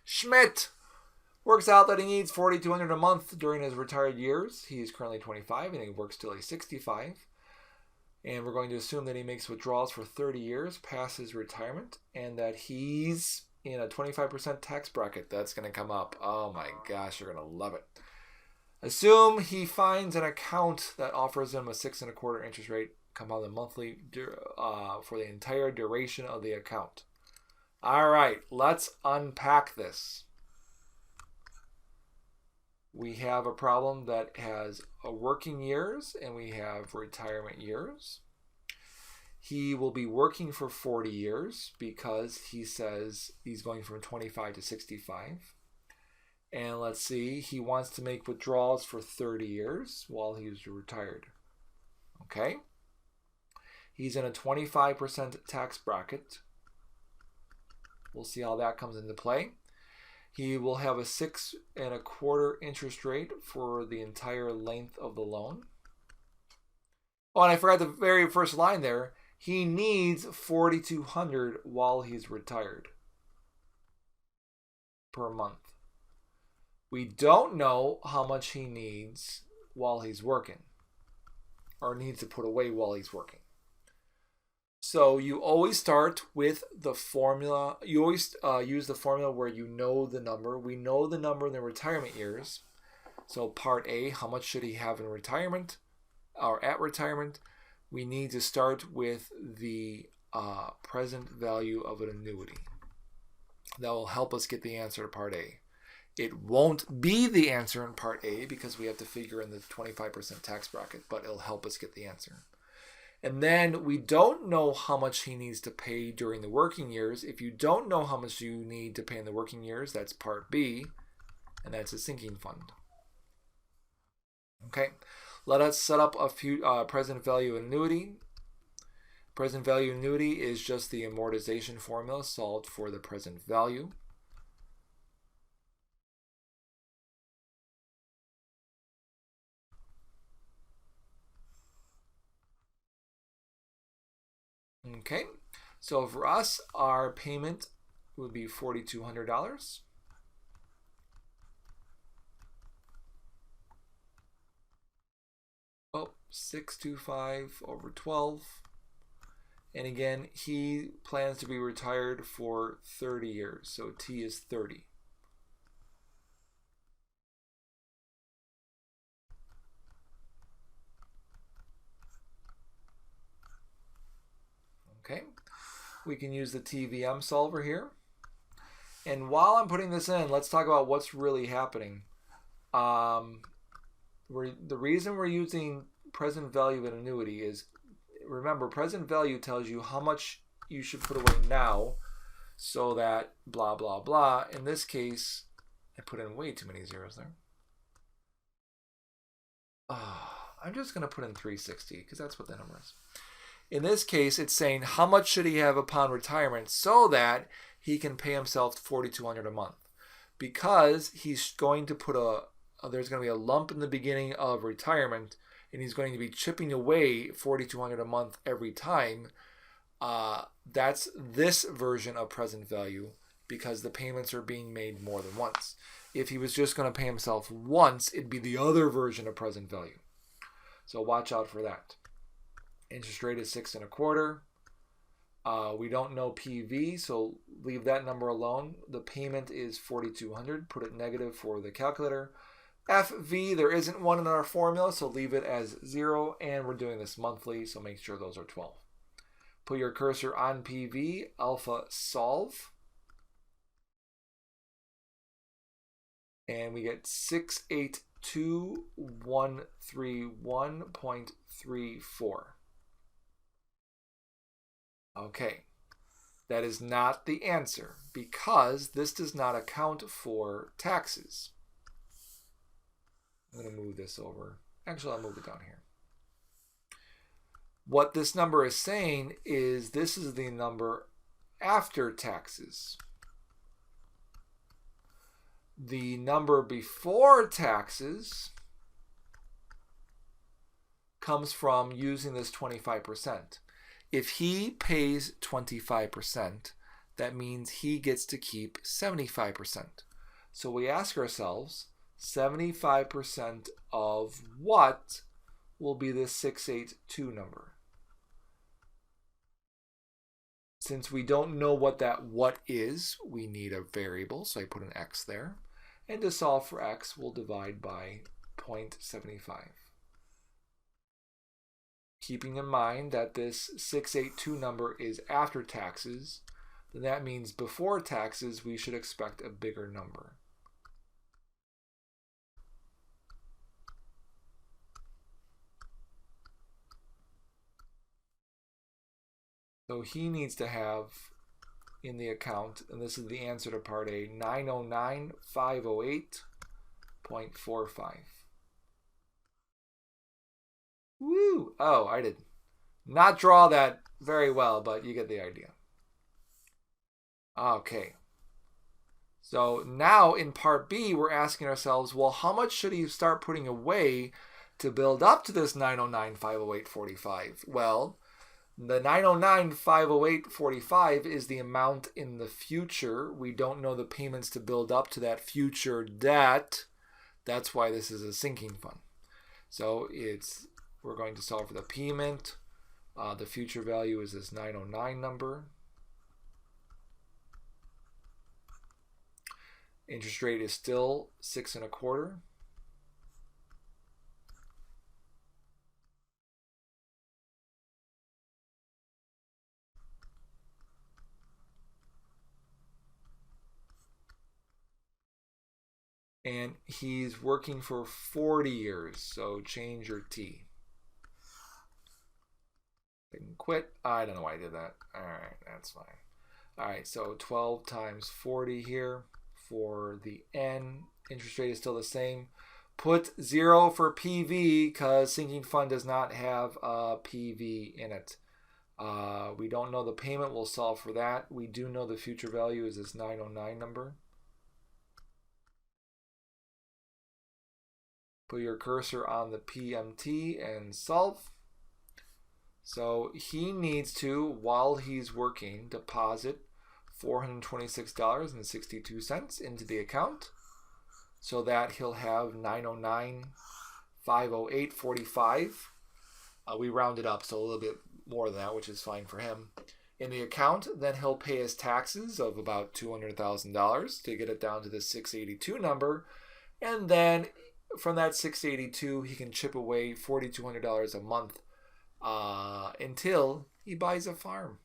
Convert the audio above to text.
Schmidt works out that he needs $4,200 a month during his retired years. He is currently 25 and he works till he's 65. And we're going to assume that he makes withdrawals for 30 years past his retirement and that he's in a 25% tax bracket. That's going to come up. Oh my gosh, you're going to love it. Assume he finds an account that offers him a 6.25% interest rate compounded monthly for the entire duration of the account. All right, let's unpack this. We have a problem that has working years and we have retirement years. He will be working for 40 years because he says he's going from 25 to 65. And let's see, he wants to make withdrawals for 30 years while he's retired. Okay. He's in a 25% tax bracket. We'll see how that comes into play. He will have a 6.25% interest rate for the entire length of the loan. Oh, and I forgot the very first line there. He needs $4,200 while he's retired per month. We don't know how much he needs while he's working or needs to put away while he's working. So you always start with the formula. You always use the formula where you know the number. We know the number in the retirement years. So part A, how much should he have in retirement or at retirement? We need to start with the present value of an annuity. That will help us get the answer to part A. It won't be the answer in part A because we have to figure in the 25% tax bracket, but it'll help us get the answer. And then we don't know how much he needs to pay during the working years. If you don't know how much you need to pay in the working years, that's part B, and that's a sinking fund. Okay, let us set up a few present value annuity. Present value annuity is just the amortization formula solved for the present value. Okay, so for us, our payment would be $4,200. Oh, 625 over 12. And again, he plans to be retired for 30 years, so T is 30. Okay, we can use the TVM solver here. And while I'm putting this in, let's talk about what's really happening. The reason we're using present value of an annuity is, remember, present value tells you how much you should put away now so that blah, blah, blah. In this case, I put in way too many zeros there. I'm just going to put in 360 because that's what the number is. In this case, it's saying how much should he have upon retirement so that he can pay himself $4,200 a month. Because he's going to put there's going to be a lump in the beginning of retirement, and he's going to be chipping away $4,200 a month every time. That's this version of present value because the payments are being made more than once. If he was just going to pay himself once, it'd be the other version of present value. So watch out for that. Interest rate is 6.25. We don't know PV, so leave that number alone. The payment is $4,200. Put it negative for the calculator. FV, there isn't one in our formula, so leave it as 0. And we're doing this monthly, so make sure those are 12. Put your cursor on PV, alpha solve. And we get 682,131.34. Okay, that is not the answer because this does not account for taxes. I'm going to move this over. Actually, I'll move it down here. What this number is saying is this is the number after taxes. The number before taxes comes from using this 25%. If he pays 25%, that means he gets to keep 75%. So we ask ourselves, 75% of what will be the 682 number? Since we don't know what that what is, we need a variable, so I put an x there. And to solve for x, we'll divide by 0.75. Keeping in mind that this 682 number is after taxes, then that means before taxes, we should expect a bigger number. So he needs to have in the account, and this is the answer to part A, 909,508.45. Woo! Oh, I did not draw that very well, but you get the idea. Okay. So now in part B, we're asking ourselves, well, how much should he start putting away to build up to this 909,508.45? Well, the 909,508.45 is the amount in the future. We don't know the payments to build up to that future debt. That's why this is a sinking fund. So we're going to solve for the payment. The future value is this 909 number. Interest rate is still 6 1/4. And he's working for 40 years, so change your T. I can quit. I don't know why I did that. All right, that's fine. All right, so 12 times 40 here for the N. Interest rate is still the same. Put 0 for PV because sinking fund does not have a PV in it. We don't know the payment. We'll solve for that. We do know the future value is this 909 number. Put your cursor on the PMT and solve. So he needs to, while he's working, deposit $426.62 into the account so that he'll have 909,508.45. We rounded up, so a little bit more than that, which is fine for him. In the account, then he'll pay his taxes of about $200,000 to get it down to the 682 number. And then from that 682, he can chip away $4,200 a month until he buys a farm.